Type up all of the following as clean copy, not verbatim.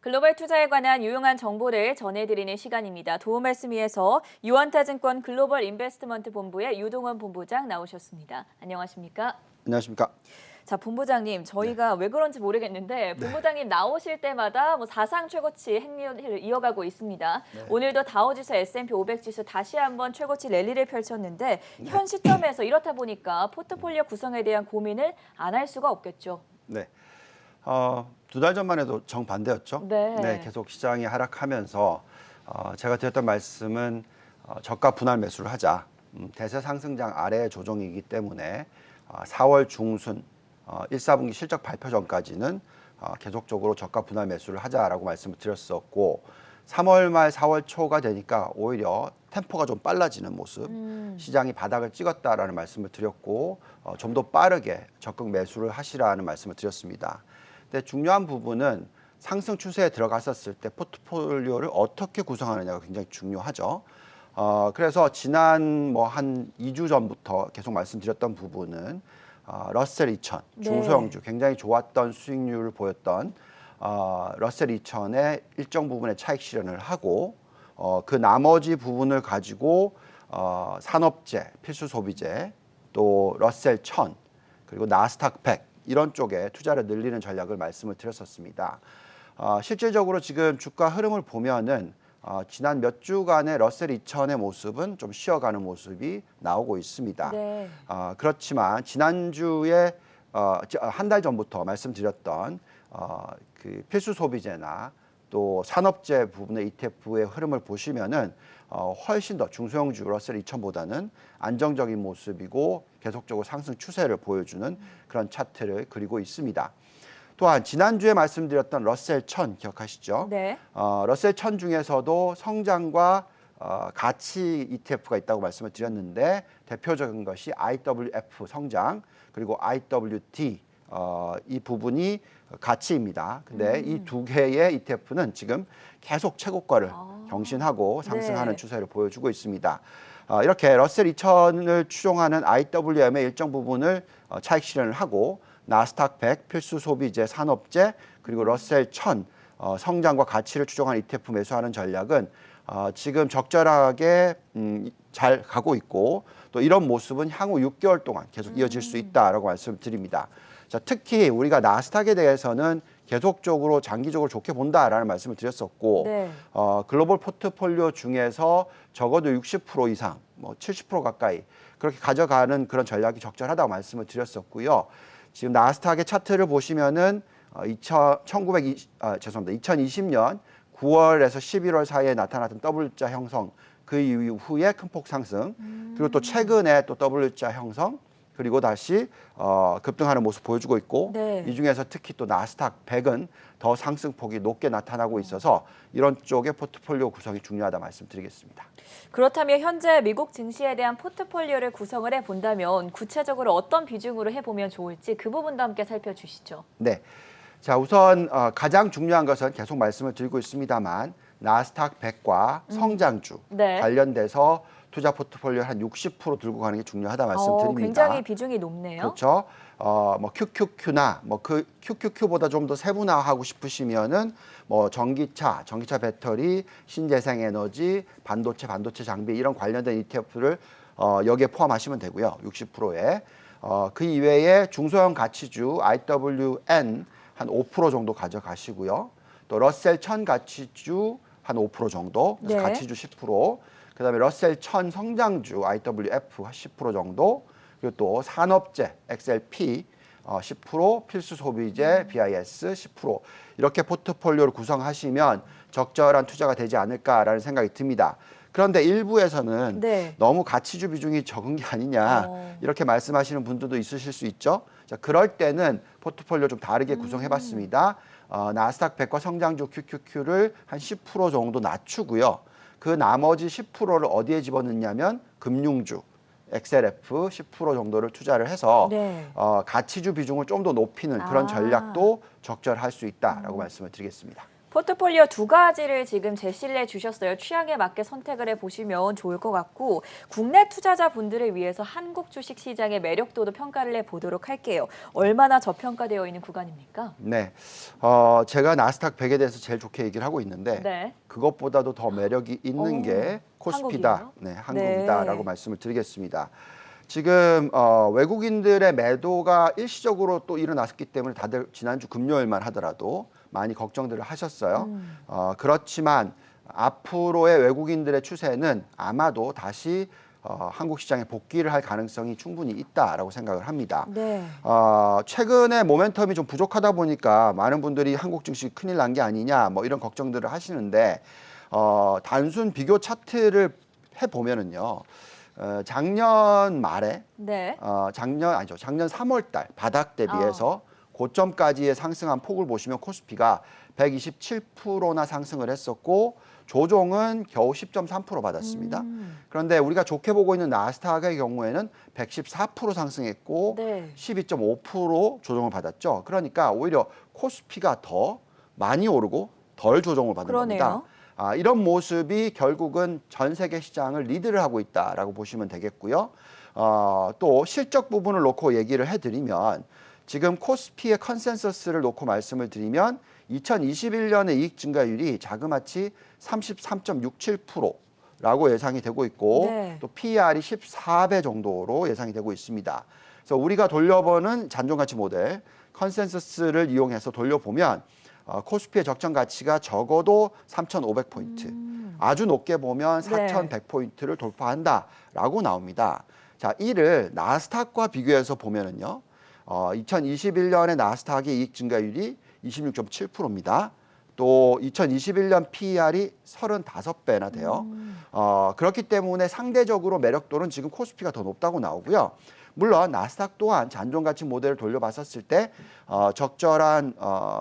글로벌 투자에 관한 유용한 정보를 전해드리는 시간입니다. 도움 말씀 위해서 유한타증권 글로벌 인베스트먼트 본부의 유동원 본부장 나오셨습니다. 안녕하십니까? 안녕하십니까? 자, 본부장님, 저희가 왜 그런지 모르겠는데 본부장님 나오실 때마다 사상 최고치 행렬을 이어가고 있습니다. 오늘도 다우지수 S&P 500 지수 다시 한번 최고치 랠리를 펼쳤는데 현 시점에서 이렇다 보니까 포트폴리오 구성에 대한 고민을 안 할 수가 없겠죠. 네. 2달 전만 해도 정반대였죠. 네. 계속 시장이 하락하면서 제가 드렸던 말씀은 저가 분할 매수를 하자. 대세 상승장 아래의 조정이기 때문에 4월 중순 1, 4분기 실적 발표 전까지는 계속적으로 저가 분할 매수를 하자라고 말씀을 드렸었고 3월 말 4월 초가 되니까 오히려 템포가 좀 빨라지는 모습, 시장이 바닥을 찍었다라는 말씀을 드렸고 좀 더 빠르게 적극 매수를 하시라는 말씀을 드렸습니다. 근데 중요한 부분은 상승 추세에 들어갔었을 때 포트폴리오를 어떻게 구성하느냐가 굉장히 중요하죠. 그래서 지난 한 2주 전부터 계속 말씀드렸던 부분은 러셀 2000 중소형주 굉장히 좋았던 수익률을 보였던 러셀 2000의 일정 부분의 차익 실현을 하고 그 나머지 부분을 가지고 산업재, 필수 소비재, 또 러셀 1000 그리고 나스닥 100 이런 쪽에 투자를 늘리는 전략을 말씀을 드렸었습니다. 실질적으로 지금 주가 흐름을 보면은 지난 몇 주간의 러셀 2000의 모습은 좀 쉬어가는 모습이 나오고 있습니다. 네. 그렇지만 지난주에 한 달 전부터 말씀드렸던 그 필수 소비재나 또 산업재 부분의 ETF의 흐름을 보시면은 훨씬 더 중소형주 러셀 2000보다는 안정적인 모습이고 계속적으로 상승 추세를 보여주는 그런 차트를 그리고 있습니다. 또한 지난주에 말씀드렸던 러셀 1000 기억하시죠? 네. 러셀 1000 중에서도 성장과 가치 ETF가 있다고 말씀을 드렸는데 대표적인 것이 IWF 성장 그리고 IWD 이 부분이 가치입니다. 근데 이 두 개의 ETF는 지금 계속 최고가를 경신하고 상승하는 추세를 보여주고 있습니다. 이렇게 러셀 2000을 추종하는 IWM의 일정 부분을 차익 실현을 하고 나스닥 100 필수 소비재 산업재 그리고 러셀 1000 성장과 가치를 추종하는 ETF 매수하는 전략은 지금 적절하게 잘 가고 있고 또 이런 모습은 향후 6개월 동안 계속 이어질 수 있다라고 말씀을 드립니다. 자, 특히 우리가 나스닥에 대해서는 계속적으로 장기적으로 좋게 본다라는 말씀을 드렸었고 글로벌 포트폴리오 중에서 적어도 60% 이상 70% 가까이 그렇게 가져가는 그런 전략이 적절하다고 말씀을 드렸었고요. 지금 나스닥의 차트를 보시면은 2020년 9월에서 11월 사이에 나타났던 W자 형성 그 이후에 큰 폭 상승 그리고 또 최근에 또 W자 형성 그리고 다시 급등하는 모습 보여주고 있고 이 중에서 특히 또 나스닥 100은 더 상승폭이 높게 나타나고 있어서 이런 쪽의 포트폴리오 구성이 중요하다 말씀드리겠습니다. 그렇다면 현재 미국 증시에 대한 포트폴리오를 구성을 해본다면 구체적으로 어떤 비중으로 해보면 좋을지 그 부분도 함께 살펴주시죠. 네, 자 우선 가장 중요한 것은 계속 말씀을 드리고 있습니다만 나스닥 100과 성장주 관련돼서 투자 포트폴리오 한 60% 들고 가는 게 중요하다 말씀드립니다. 굉장히 비중이 높네요. 그렇죠. QQQ나 그 QQQ보다 좀 더 세분화하고 싶으시면은 전기차 배터리, 신재생 에너지, 반도체 장비 이런 관련된 ETF를 여기에 포함하시면 되고요. 60%에 그 이외에 중소형 가치주 IWN 한 5% 정도 가져가시고요. 또 러셀 1000 가치주 한 5% 정도, 그래서 가치주 10%, 그다음에 러셀 1000 성장주 IWF 10% 정도, 그리고 또 산업재 XLP 10%, 필수 소비재 BIS 10% 이렇게 포트폴리오를 구성하시면 적절한 투자가 되지 않을까라는 생각이 듭니다. 그런데 일부에서는 너무 가치주 비중이 적은 게 아니냐 이렇게 말씀하시는 분들도 있으실 수 있죠. 자, 그럴 때는 포트폴리오 좀 다르게 구성해봤습니다. 나스닥 100과 성장주 QQQ를 한 10% 정도 낮추고요. 그 나머지 10%를 어디에 집어넣냐면 금융주, XLF 10% 정도를 투자를 해서 가치주 비중을 좀 더 높이는 그런 전략도 적절할 수 있다라고 말씀을 드리겠습니다. 포트폴리오 두 가지를 지금 제시를 해주셨어요. 취향에 맞게 선택을 해보시면 좋을 것 같고 국내 투자자분들을 위해서 한국 주식시장의 매력도도 평가를 해보도록 할게요. 얼마나 저평가되어 있는 구간입니까? 네, 제가 나스닥 100에 대해서 제일 좋게 얘기를 하고 있는데 네. 그것보다도 더 매력이 있는 게 코스피다, 한국이에요? 네, 한국이다라고 네. 말씀을 드리겠습니다. 지금 외국인들의 매도가 일시적으로 또 일어났기 때문에 다들 지난주 금요일만 하더라도 많이 걱정들을 하셨어요. 그렇지만 앞으로의 외국인들의 추세는 아마도 다시 한국 시장에 복귀를 할 가능성이 충분히 있다라고 생각을 합니다. 네. 최근에 모멘텀이 좀 부족하다 보니까 많은 분들이 한국 증시 큰일 난 게 아니냐 뭐 이런 걱정들을 하시는데 단순 비교 차트를 해보면은요. 작년 말에 네. 작년 3월 달 바닥 대비해서 고점까지의 상승한 폭을 보시면 코스피가 127%나 상승을 했었고 조종은 겨우 10.3% 받았습니다. 그런데 우리가 좋게 보고 있는 나스닥의 경우에는 114% 상승했고 네. 12.5% 조정을 받았죠. 그러니까 오히려 코스피가 더 많이 오르고 덜 조정을 받는 그러네요. 겁니다. 이런 모습이 결국은 전 세계 시장을 리드를 하고 있다라고 보시면 되겠고요. 또 실적 부분을 놓고 얘기를 해드리면 지금 코스피의 컨센서스를 놓고 말씀을 드리면 2021년의 이익 증가율이 자그마치 33.67%라고 예상이 되고 있고 네. 또 PER이 14배 정도로 예상이 되고 있습니다. 그래서 우리가 돌려보는 잔존가치 모델 컨센서스를 이용해서 돌려보면 코스피의 적정 가치가 적어도 3,500포인트, 아주 높게 보면 네. 4,100포인트를 돌파한다라고 나옵니다. 자, 이를 나스닥과 비교해서 보면은요. 2021년에 나스닥의 이익 증가율이 26.7%입니다. 또 2021년 PER이 35배나 돼요. 그렇기 때문에 상대적으로 매력도는 지금 코스피가 더 높다고 나오고요. 물론 나스닥 또한 잔존가치 모델을 돌려봤었을 때 적절한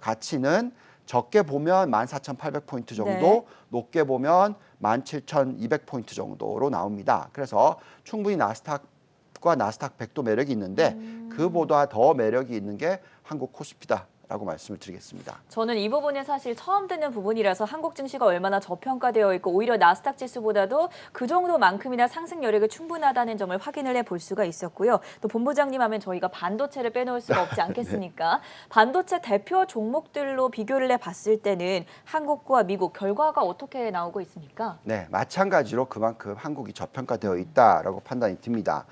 가치는 적게 보면 14,800포인트 정도, 네. 높게 보면 17,200포인트 정도로 나옵니다. 그래서 충분히 나스닥과 나스닥 100도 매력이 있는데 그보다 더 매력이 있는 게 한국 코스피다라고 말씀을 드리겠습니다. 저는 이 부분은 사실 처음 듣는 부분이라서 한국 증시가 얼마나 저평가되어 있고 오히려 나스닥 지수보다도 그 정도만큼이나 상승 여력이 충분하다는 점을 확인을 해볼 수가 있었고요. 또 본부장님 하면 저희가 반도체를 빼놓을 수가 없지 않겠습니까? 네. 반도체 대표 종목들로 비교를 해봤을 때는 한국과 미국 결과가 어떻게 나오고 있습니까? 네, 마찬가지로 그만큼 한국이 저평가되어 있다라고 판단이 듭니다.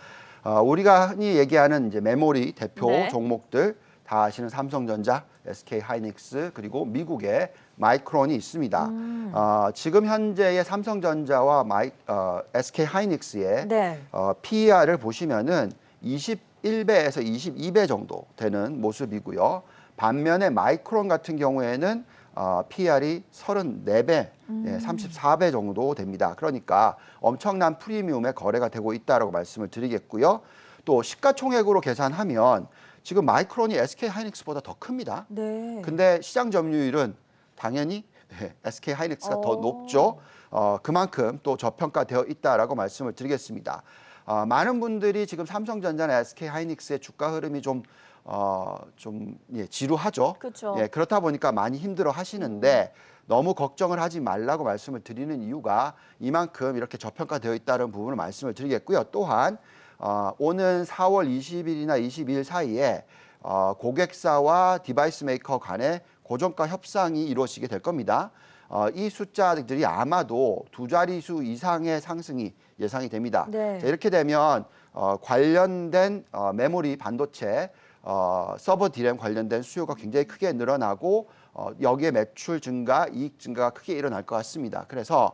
우리가 흔히 얘기하는 이제 메모리 대표 네. 종목들 다 아시는 삼성전자, SK 하이닉스 그리고 미국의 마이크론이 있습니다. 지금 현재의 삼성전자와 SK 하이닉스의 네. PER을 보시면은 21배에서 22배 정도 되는 모습이고요. 반면에 마이크론 같은 경우에는 PER이 34배, 34배 정도 됩니다. 그러니까 엄청난 프리미엄의 거래가 되고 있다라고 말씀을 드리겠고요. 또 시가총액으로 계산하면 지금 마이크론이 SK 하이닉스보다 더 큽니다. 네. 근데 시장 점유율은 당연히 SK 하이닉스가 더 높죠. 그만큼 또 저평가되어 있다라고 말씀을 드리겠습니다. 많은 분들이 지금 삼성전자나 SK 하이닉스의 주가 흐름이 좀 지루하죠. 그렇죠. 예, 그렇다 보니까 많이 힘들어 하시는데 너무 걱정을 하지 말라고 말씀을 드리는 이유가 이만큼 이렇게 저평가되어 있다는 부분을 말씀을 드리겠고요. 또한 오는 4월 20일이나 22일 사이에 고객사와 디바이스 메이커 간의 고정가 협상이 이루어지게 될 겁니다. 이 숫자들이 아마도 두 자릿수 이상의 상승이 예상이 됩니다. 네. 자, 이렇게 되면 관련된 메모리 반도체 서버 디램 관련된 수요가 굉장히 크게 늘어나고 여기에 매출 증가, 이익 증가가 크게 일어날 것 같습니다. 그래서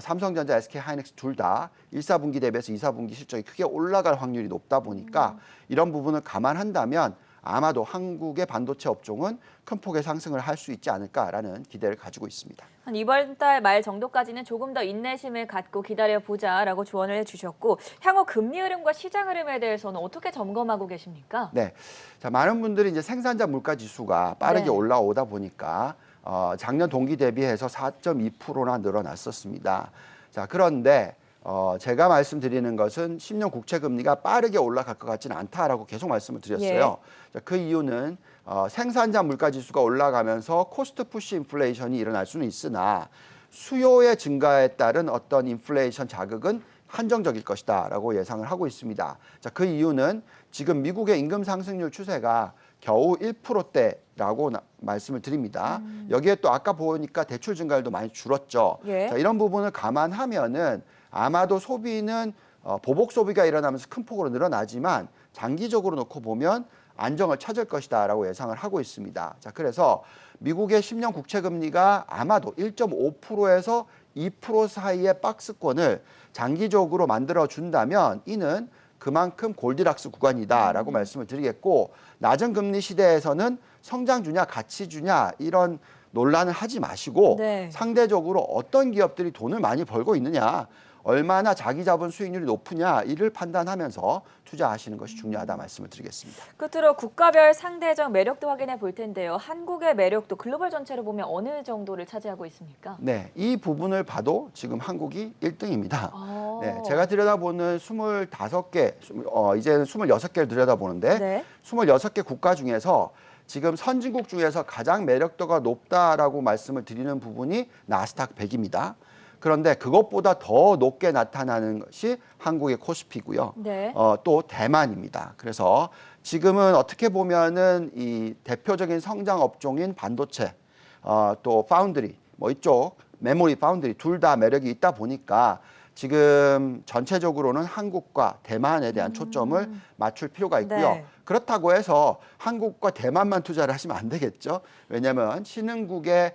삼성전자, SK 하이닉스 둘 다 1사분기 대비해서 2사분기 실적이 크게 올라갈 확률이 높다 보니까 이런 부분을 감안한다면 아마도 한국의 반도체 업종은 큰 폭의 상승을 할 수 있지 않을까라는 기대를 가지고 있습니다. 한 이번 달 말 정도까지는 조금 더 인내심을 갖고 기다려보자라고 조언을 해주셨고 향후 금리 흐름과 시장 흐름에 대해서는 어떻게 점검하고 계십니까? 네, 자, 많은 분들이 이제 생산자 물가 지수가 빠르게 네. 올라오다 보니까 작년 동기 대비해서 4.2%나 늘어났었습니다. 자, 그런데 제가 말씀드리는 것은 10년 국채 금리가 빠르게 올라갈 것 같지는 않다라고 계속 말씀을 드렸어요. 자, 그 이유는 생산자 물가 지수가 올라가면서 코스트 푸시 인플레이션이 일어날 수는 있으나 수요의 증가에 따른 어떤 인플레이션 자극은 한정적일 것이다라고 예상을 하고 있습니다. 자, 그 이유는 지금 미국의 임금 상승률 추세가 겨우 1%대라고 말씀을 드립니다. 여기에 또 아까 보니까 대출 증가율도 많이 줄었죠. 자, 이런 부분을 감안하면은 아마도 소비는 보복 소비가 일어나면서 큰 폭으로 늘어나지만 장기적으로 놓고 보면 안정을 찾을 것이다라고 예상을 하고 있습니다. 자, 그래서 미국의 10년 국채 금리가 아마도 1.5%에서 2% 사이의 박스권을 장기적으로 만들어 준다면 이는 그만큼 골디락스 구간이다라고 말씀을 드리겠고, 낮은 금리 시대에서는 성장 주냐 가치 주냐 이런 논란을 하지 마시고 상대적으로 어떤 기업들이 돈을 많이 벌고 있느냐, 얼마나 자기 자본 수익률이 높으냐 이를 판단하면서 투자하시는 것이 중요하다 말씀을 드리겠습니다. 끝으로 국가별 상대적 매력도 확인해 볼 텐데요. 한국의 매력도 글로벌 전체로 보면 어느 정도를 차지하고 있습니까? 네, 이 부분을 봐도 지금 한국이 1등입니다. 네, 제가 들여다보는 25개, 이제는 26개를 들여다보는데 26개 국가 중에서 지금 선진국 중에서 가장 매력도가 높다라고 말씀을 드리는 부분이 나스닥 100입니다. 그런데 그것보다 더 높게 나타나는 것이 한국의 코스피고요. 또 대만입니다. 그래서 지금은 어떻게 보면은 이 대표적인 성장 업종인 반도체, 또 파운드리, 뭐 이쪽 메모리 파운드리 둘 다 매력이 있다 보니까 지금 전체적으로는 한국과 대만에 대한 초점을 맞출 필요가 있고요. 그렇다고 해서 한국과 대만만 투자를 하시면 안 되겠죠. 왜냐하면 신흥국의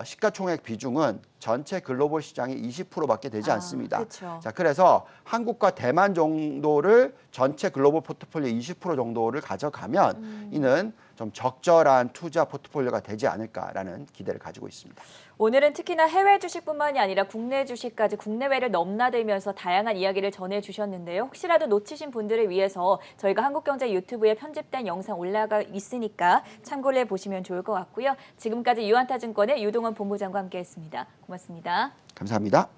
시가총액 비중은 전체 글로벌 시장의 20%밖에 되지 않습니다. 자, 그래서 한국과 대만 정도를 전체 글로벌 포트폴리오 20% 정도를 가져가면 이는 좀 적절한 투자 포트폴리오가 되지 않을까라는 기대를 가지고 있습니다. 오늘은 특히나 해외 주식뿐만이 아니라 국내 주식까지 국내외를 넘나들면서 다양한 이야기를 전해주셨는데요. 혹시라도 놓치신 분들을 위해서 저희가 한국경제 유튜브에 편집된 영상 올라가 있으니까 참고를 해보시면 좋을 것 같고요. 지금까지 유한타증권의 유동원 본부장과 함께했습니다. 고맙습니다. 감사합니다.